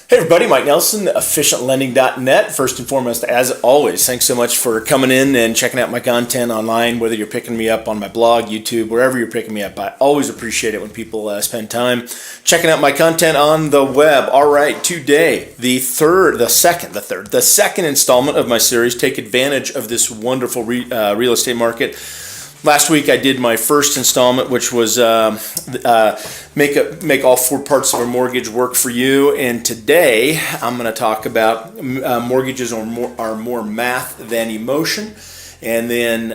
Hey everybody, Mike Nelson, efficientlending.net. First and foremost, as always, thanks so much for coming in and checking out my content online, whether you're picking me up on my blog, YouTube, wherever you're picking me up. I always appreciate it when people spend time checking out my content on the web. All right, today, the second installment of my series, Take Advantage of This Wonderful Real Estate Market. Last week I did my first installment, which was make all four parts of a mortgage work for you. And today I'm going to talk about mortgages are more math than emotion. And then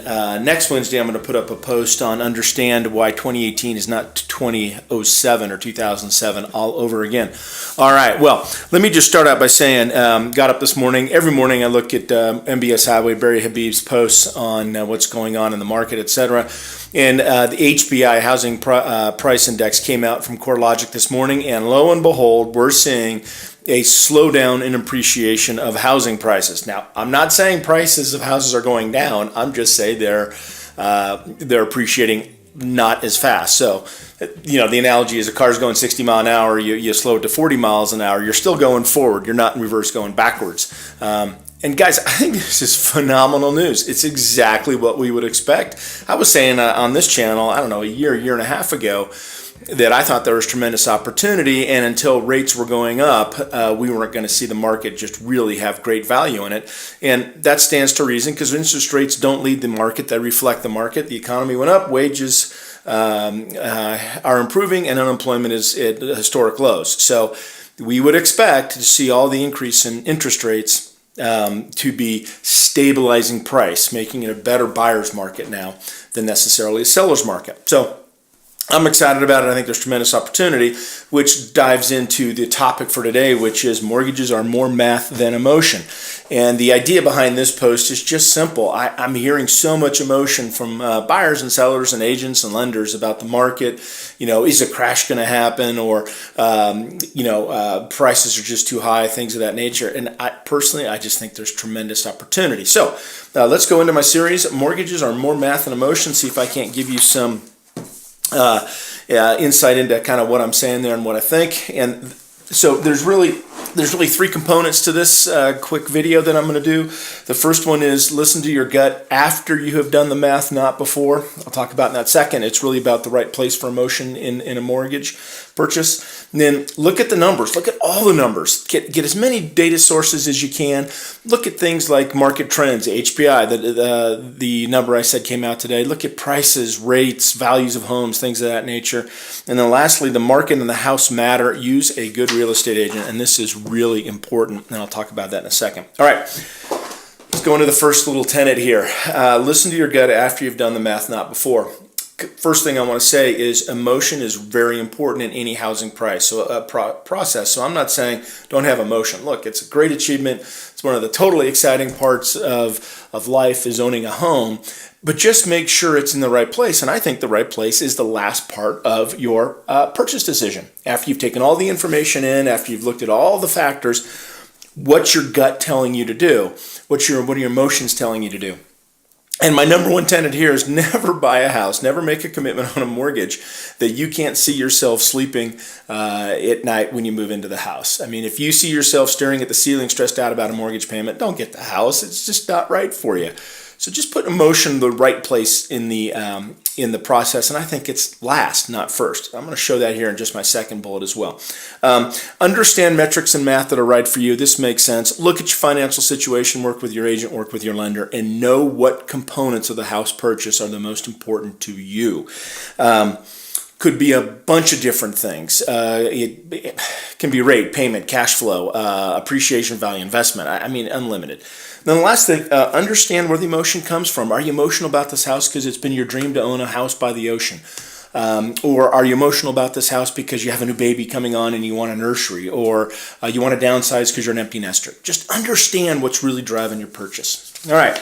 next Wednesday I'm going to put up a post on understand why 2018 is not 2007 or 2007 all over again. All right, well, let me just start out by saying, got up this morning. Every morning I look at MBS Highway, Barry Habib's posts on what's going on in the market, etc. And the HPI, Housing Price Index, came out from CoreLogic this morning. And lo and behold, we're seeing a slowdown in appreciation of housing prices. Now, I'm not saying prices of houses are going down. I'm just saying they're appreciating not as fast. So, the analogy is a car's going 60 miles an hour. You slow it to 40 miles an hour. You're still going forward. You're not in reverse going backwards. And guys, I think this is phenomenal news. It's exactly what we would expect. I was saying on this channel, I don't know, a year and a half ago, that I thought there was tremendous opportunity, and until rates were going up, we weren't going to see the market just really have great value in it. And that stands to reason because interest rates don't lead the market, they reflect the market. The economy went up, wages are improving, and unemployment is at historic lows. So we would expect to see all the increase in interest rates to be stabilizing price, making it a better buyer's market now than necessarily a seller's market. So I'm excited about it. I think there's tremendous opportunity, which dives into the topic for today, which is mortgages are more math than emotion. And the idea behind this post is just simple. I'm hearing so much emotion from buyers and sellers and agents and lenders about the market. Is a crash going to happen, or prices are just too high, things of that nature. And I just think there's tremendous opportunity. So let's go into my series. Mortgages are more math than emotion. See if I can't give you some insight into kind of what I'm saying there and what I think. And so there's really three components to this quick video that I'm going to do. The first one is listen to your gut after you have done the math, not before. I'll talk about in that second. It's really about the right place for emotion in a mortgage purchase. And then look at the numbers. Look at all the numbers. Get as many data sources as you can. Look at things like market trends, HPI, the number I said came out today. Look at prices, rates, values of homes, things of that nature. And then lastly, the market and the house matter. Use a good real estate agent, and this is really important, and I'll talk about that in a second. All right, let's go into the first little tenet here. Listen to your gut after you've done the math, not before. First thing I want to say is emotion is very important in any housing process. So I'm not saying don't have emotion. Look, it's a great achievement. It's one of the totally exciting parts of life is owning a home. But just make sure it's in the right place. And I think the right place is the last part of your purchase decision. After you've taken all the information in, after you've looked at all the factors, what's your gut telling you to do? What are your emotions telling you to do? And my number one tenet here is never buy a house, never make a commitment on a mortgage that you can't see yourself sleeping at night when you move into the house. I mean, if you see yourself staring at the ceiling, stressed out about a mortgage payment, don't get the house. It's just not right for you. So just put emotion in the right place in the process, and I think it's last, not first. I'm going to show that here in just my second bullet as well. Understand metrics and math that are right for you. This makes sense. Look at your financial situation, work with your agent, work with your lender, and know what components of the house purchase are the most important to you. Could be a bunch of different things. It can be rate, payment, cash flow, appreciation value, investment. I mean, unlimited. Then the last thing, understand where the emotion comes from. Are you emotional about this house because it's been your dream to own a house by the ocean? Or are you emotional about this house because you have a new baby coming on and you want a nursery? Or you want to downsize because you're an empty nester? Just understand what's really driving your purchase. All right,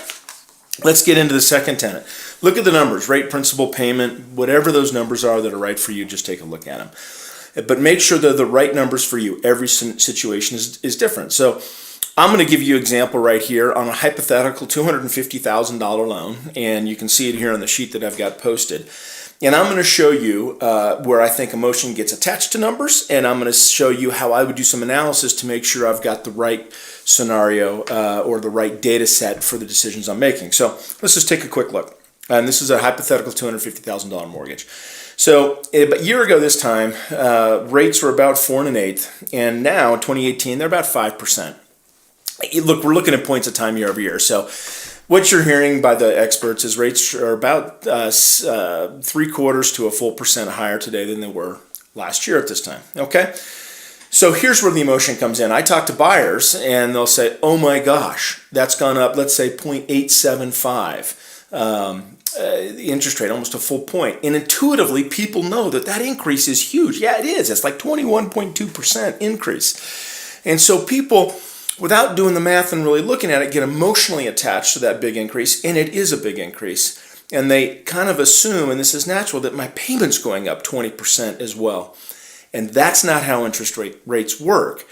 let's get into the second tenet. Look at the numbers, rate, principal, payment, whatever those numbers are that are right for you, just take a look at them. But make sure they're the right numbers for you. Every situation is different. So I'm going to give you an example right here on a hypothetical $250,000 loan, and you can see it here on the sheet that I've got posted. And I'm going to show you where I think emotion gets attached to numbers, and I'm going to show you how I would do some analysis to make sure I've got the right scenario or the right data set for the decisions I'm making. So let's just take a quick look. And this is a hypothetical $250,000 mortgage. So a year ago this time, rates were about 4 1/8, and now in 2018 they're about 5%. Look, we're looking at points of time year over year. So what you're hearing by the experts is rates are about 3/4 to a full percent higher today than they were last year at this time. Okay? So here's where the emotion comes in. I talk to buyers and they'll say, oh my gosh, that's gone up, let's say 0.875. The interest rate, almost a full point. And intuitively, people know that that increase is huge. Yeah, it is. It's like 21.2% increase. And so people, without doing the math and really looking at it, get emotionally attached to that big increase, and it is a big increase. And they kind of assume, and this is natural, that my payment's going up 20% as well. And that's not how interest rates work.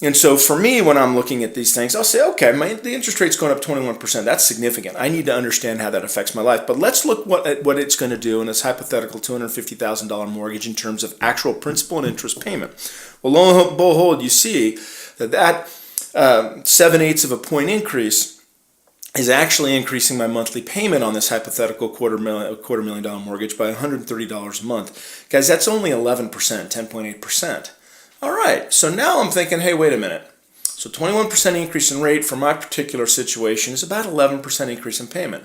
And so for me, when I'm looking at these things, I'll say, okay, the interest rate's going up 21%. That's significant. I need to understand how that affects my life. But let's look at what it's going to do in this hypothetical $250,000 mortgage in terms of actual principal and interest payment. Well, lo and behold, you see that 7/8 of a point increase is actually increasing my monthly payment on this hypothetical $250,000 mortgage by $130 a month. Guys, that's only 11%, 10.8%. All right, so now I'm thinking, hey, wait a minute. So 21% increase in rate for my particular situation is about 11% increase in payment.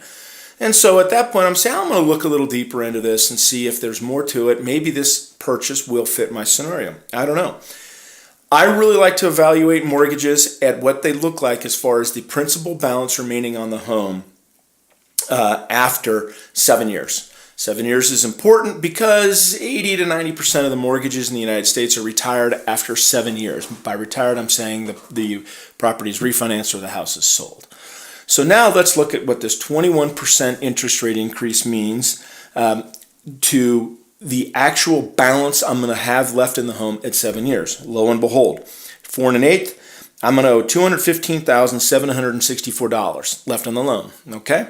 And so at that point, I'm saying, I'm going to look a little deeper into this and see if there's more to it. Maybe this purchase will fit my scenario. I don't know. I really like to evaluate mortgages at what they look like as far as the principal balance remaining on the home after 7 years. 7 years is important because 80 to 90% of the mortgages in the United States are retired after 7 years. By retired, I'm saying the property is refinanced or the house is sold. So now let's look at what this 21% interest rate increase means to the actual balance I'm going to have left in the home at 7 years. Lo and behold, 4 1/8, I'm going to owe $215,764 left on the loan. Okay?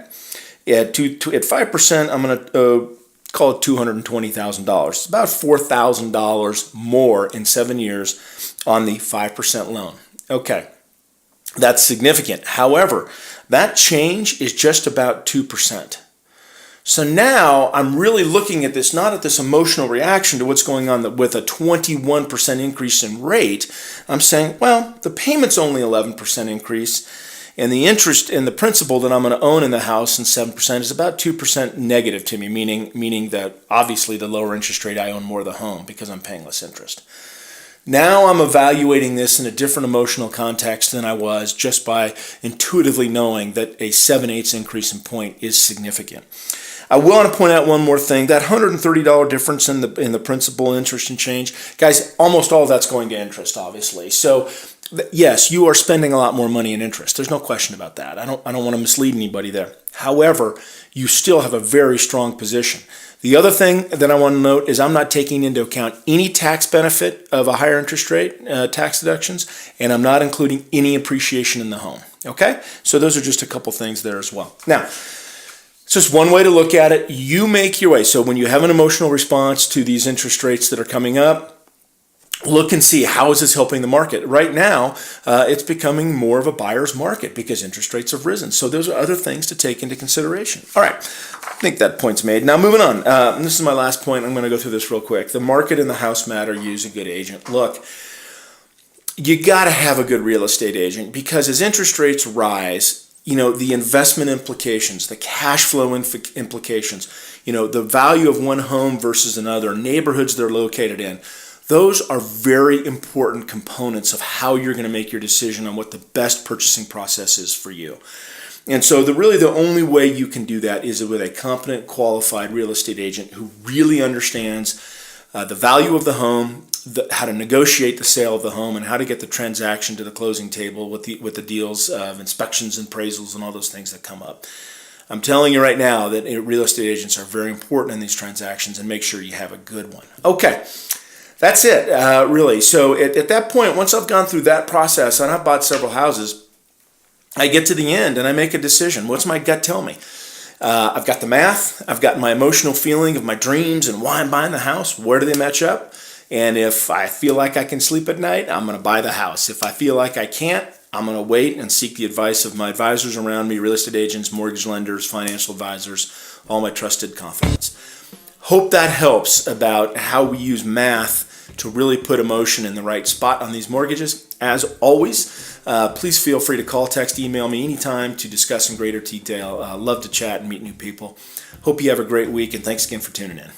At 5%, I'm going to call it $220,000. It's about $4,000 more in 7 years on the 5% loan. Okay, that's significant. However, that change is just about 2%. So now I'm really looking at this, not at this emotional reaction to what's going on with a 21% increase in rate. I'm saying, well, the payment's only 11% increase, and the interest and the principal that I'm going to own in the house in 7% is about 2% negative to me, meaning that obviously the lower interest rate I own more of the home because I'm paying less interest. Now I'm evaluating this in a different emotional context than I was just by intuitively knowing that a 7/8 increase in point is significant. I want to point out one more thing. That $130 difference in the principal, interest, and change, guys, almost all of that's going to interest, obviously. So yes, you are spending a lot more money in interest. There's no question about that. I don't want to mislead anybody there. However, you still have a very strong position. The other thing that I want to note is I'm not taking into account any tax benefit of a higher interest rate, tax deductions, and I'm not including any appreciation in the home. Okay? So those are just a couple things there as well. Now, it's just one way to look at it. You make your way. So when you have an emotional response to these interest rates that are coming up, look and see how is this helping the market. Right now, it's becoming more of a buyer's market because interest rates have risen. So those are other things to take into consideration. All right, I think that point's made. Now moving on. This is my last point. I'm going to go through this real quick. The market and the house matter. Use a good agent. Look, you got to have a good real estate agent because as interest rates rise, the investment implications, the cash flow implications, the value of one home versus another, neighborhoods they're located in, those are very important components of how you're going to make your decision on what the best purchasing process is for you. And so the only way you can do that is with a competent, qualified real estate agent who really understands the value of the home, how to negotiate the sale of the home, and how to get the transaction to the closing table with the deals of inspections and appraisals and all those things that come up. I'm telling you right now that real estate agents are very important in these transactions, and make sure you have a good one. Okay. That's it, really. So at that point, once I've gone through that process, and I've bought several houses, I get to the end and I make a decision. What's my gut tell me? I've got the math, I've got my emotional feeling of my dreams and why I'm buying the house. Where do they match up? And if I feel like I can sleep at night, I'm going to buy the house. If I feel like I can't, I'm going to wait and seek the advice of my advisors around me, real estate agents, mortgage lenders, financial advisors, all my trusted confidants. Hope that helps about how we use math to really put emotion in the right spot on these mortgages. As always, please feel free to call, text, email me anytime to discuss in greater detail. Love to chat and meet new people. Hope you have a great week, and thanks again for tuning in.